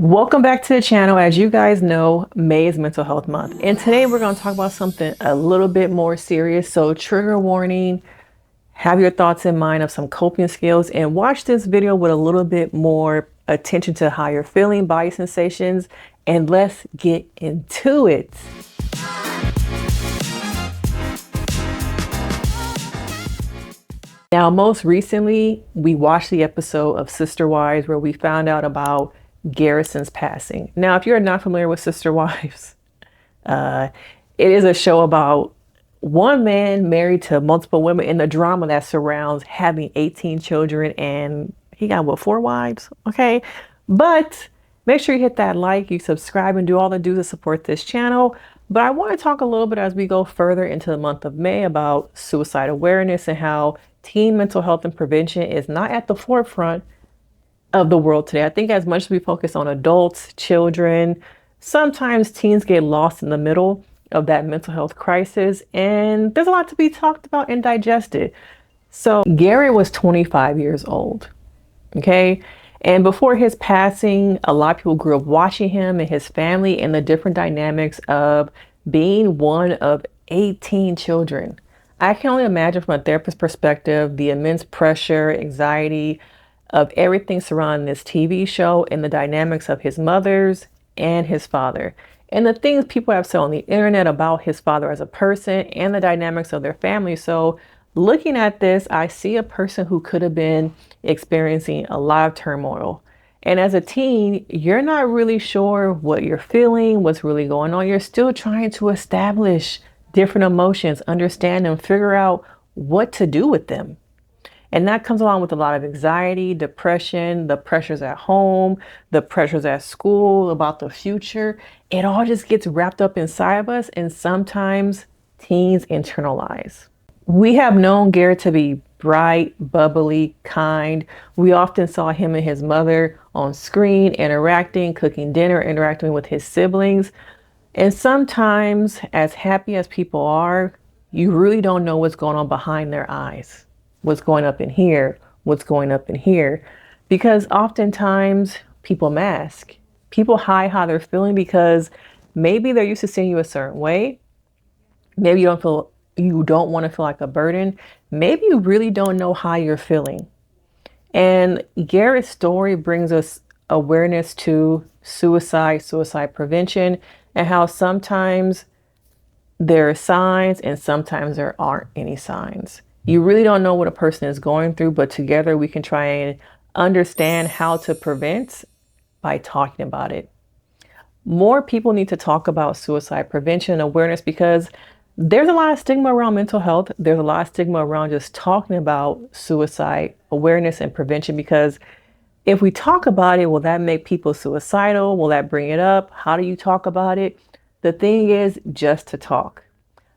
Welcome back to the channel. As you guys know, May is Mental Health Month, and today we're going to talk about something a little bit more serious. So trigger warning, have your thoughts in mind of some coping skills, and watch this video with a little bit more attention to how you're feeling, body sensations, and let's get into it. Now, most recently, we watched the episode of Sister Wives where we found out about Garrison's passing. Now, if you're not familiar with Sister Wives, it is a show about one man married to multiple women and the drama that surrounds having 18 children, and he got what, 4 wives? Okay, but make sure you hit that like, you subscribe, and do all the do to support this channel. But I want to talk a little bit as we go further into the month of May about suicide awareness and how teen mental health and prevention is not at the forefront of the world today. I think as much as we focus on adults, children, sometimes teens get lost in the middle of that mental health crisis, and there's a lot to be talked about and digested. So Garrett was 25 years old, okay? And before his passing, a lot of people grew up watching him and his family and the different dynamics of being one of 18 children. I can only imagine from a therapist's perspective, the immense pressure, anxiety of everything surrounding this TV show and the dynamics of his mother's and his father. And the things people have said on the internet about his father as a person and the dynamics of their family. So looking at this, I see a person who could have been experiencing a lot of turmoil. And as a teen, you're not really sure what you're feeling, what's really going on. You're still trying to establish different emotions, understand them, figure out what to do with them. And that comes along with a lot of anxiety, depression, the pressures at home, the pressures at school about the future. It all just gets wrapped up inside of us, and sometimes teens internalize. We have known Garrett to be bright, bubbly, kind. We often saw him and his mother on screen, interacting, cooking dinner, interacting with his siblings. And sometimes, as happy as people are, you really don't know what's going on behind their eyes. What's going up in here, what's going up in here. Because oftentimes people mask. People hide how they're feeling because maybe they're used to seeing you a certain way. Maybe you don't want to feel like a burden. Maybe you really don't know how you're feeling. And Garrett's story brings us awareness to suicide prevention, and how sometimes there are signs and sometimes there aren't any signs. You really don't know what a person is going through, but together we can try and understand how to prevent by talking about it. More people need to talk about suicide prevention and awareness because there's a lot of stigma around mental health. There's a lot of stigma around just talking about suicide awareness and prevention, because if we talk about it, will that make people suicidal? Will that bring it up? How do you talk about it? The thing is just to talk.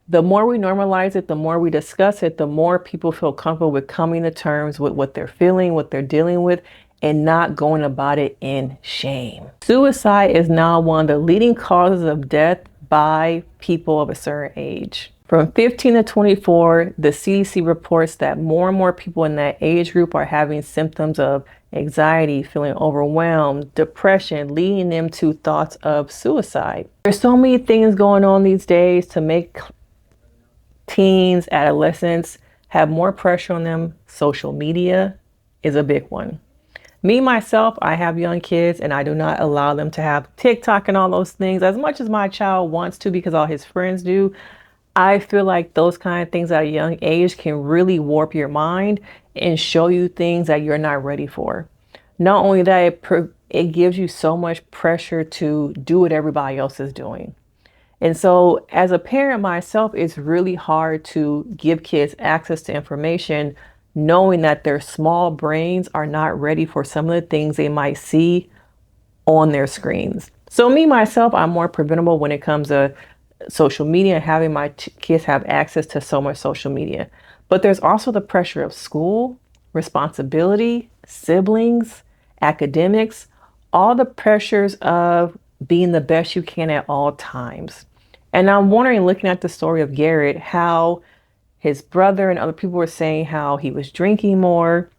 The more we normalize it, the more we discuss it, the more people feel comfortable with coming to terms with what they're feeling, what they're dealing with, and not going about it in shame. Suicide is now one of the leading causes of death by people of a certain age. From 15 to 24, the CDC reports that more and more people in that age group are having symptoms of anxiety, feeling overwhelmed, depression, leading them to thoughts of suicide. There's so many things going on these days to make teens, adolescents have more pressure on them. Social media is a big one. Me, myself, I have young kids and I do not allow them to have TikTok and all those things as much as my child wants to because all his friends do. I feel like those kind of things at a young age can really warp your mind and show you things that you're not ready for. Not only that, it gives you so much pressure to do what everybody else is doing. And so as a parent myself, it's really hard to give kids access to information knowing that their small brains are not ready for some of the things they might see on their screens. So me, myself, I'm more preventable when it comes to social media and having my kids have access to so much social media. But there's also the pressure of school, responsibility, siblings, academics, all the pressures of being the best you can at all times. And I'm wondering, looking at the story of Garrett, how his brother and other people were saying how he was drinking more,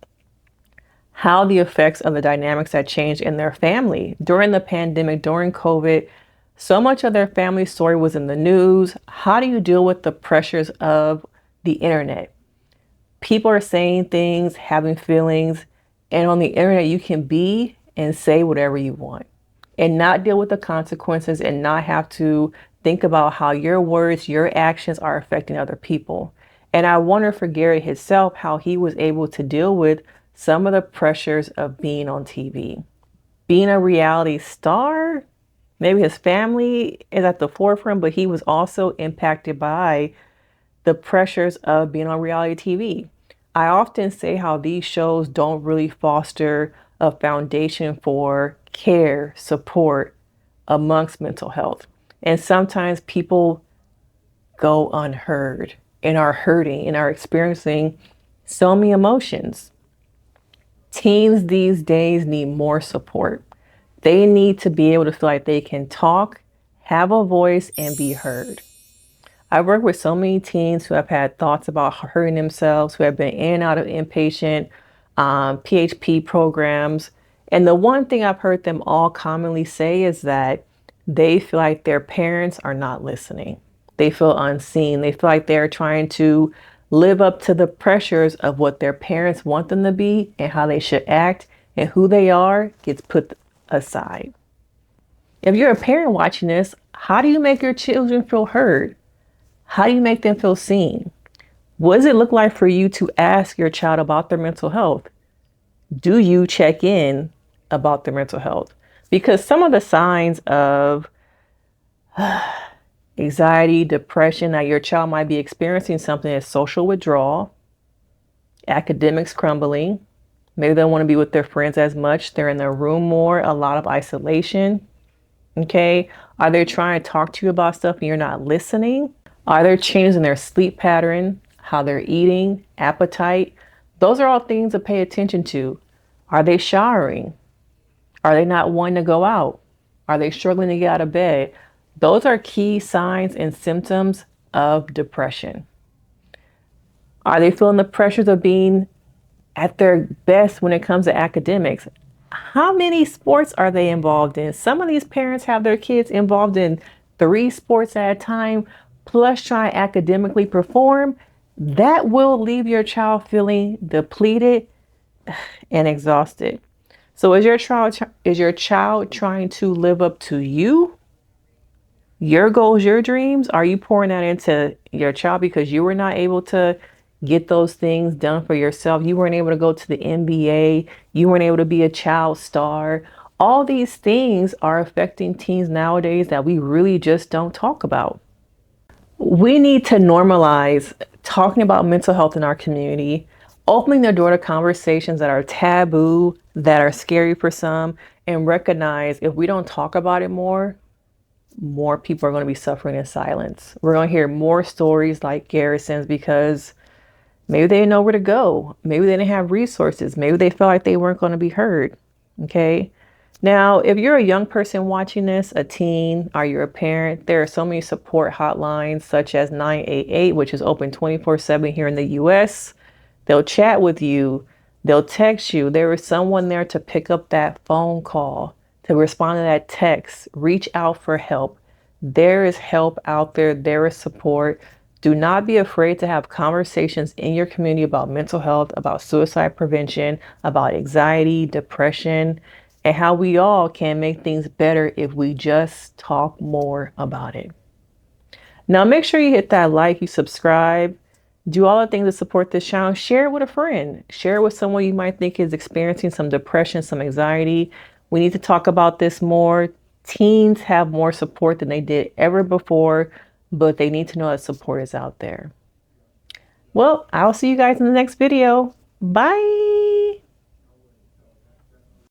how the effects of the dynamics that changed in their family during the pandemic, during COVID. So much of their family story was in the news. How do you deal with the pressures of the internet? People are saying things, having feelings, and on the internet, you can be and say whatever you want and not deal with the consequences and not have to think about how your words, your actions are affecting other people. And I wonder for Gary himself how he was able to deal with some of the pressures of being on TV. Being a reality star, maybe his family is at the forefront, but he was also impacted by the pressures of being on reality TV. I often say how these shows don't really foster a foundation for care, support amongst mental health. And sometimes people go unheard and are hurting and are experiencing so many emotions. Teens these days need more support. They need to be able to feel like they can talk, have a voice, and be heard. I work with so many teens who have had thoughts about hurting themselves, who have been in and out of inpatient PHP programs. And the one thing I've heard them all commonly say is that they feel like their parents are not listening. They feel unseen. They feel like they're trying to live up to the pressures of what their parents want them to be and how they should act, and who they are gets put aside. If you're a parent watching this, how do you make your children feel heard? How do you make them feel seen? What does it look like for you to ask your child about their mental health? Do you check in about their mental health? Because some of the signs of anxiety, depression, that your child might be experiencing something is social withdrawal, academics crumbling, maybe they don't want to be with their friends as much, they're in their room more, a lot of isolation. Okay, are they trying to talk to you about stuff and you're not listening? Are there changes in their sleep pattern, how they're eating, appetite? Those are all things to pay attention to. Are they showering? Are they not wanting to go out? Are they struggling to get out of bed? Those are key signs and symptoms of depression. Are they feeling the pressures of being at their best when it comes to academics? How many sports are they involved in? Some of these parents have their kids involved in 3 sports at a time, plus try to academically perform. That will leave your child feeling depleted and exhausted. So is your child trying to live up to you, your goals, your dreams? Are you pouring that into your child because you were not able to get those things done for yourself? You weren't able to go to the NBA. You weren't able to be a child star. All these things are affecting teens nowadays that we really just don't talk about. We need to normalize talking about mental health in our community, opening the door to conversations that are taboo, that are scary for some, and recognize if we don't talk about it more people are going to be suffering in silence. We're going to hear more stories like Garrison's because maybe they didn't know where to go. Maybe they didn't have resources. Maybe they felt like they weren't going to be heard. Okay. Now, if you're a young person watching this, a teen, or you're a parent, there are so many support hotlines such as 988, which is open 24/7 here in the US. They'll chat with you. They'll text you. There is someone there to pick up that phone call, to respond to that text, reach out for help. There is help out there. There is support. Do not be afraid to have conversations in your community about mental health, about suicide prevention, about anxiety, depression, and how we all can make things better if we just talk more about it. Now, make sure you hit that like, you subscribe, do all the things to support this channel. Share it with a friend. Share it with someone you might think is experiencing some depression, some anxiety. We need to talk about this more. Teens have more support than they did ever before, but they need to know that support is out there. Well, I'll see you guys in the next video. Bye.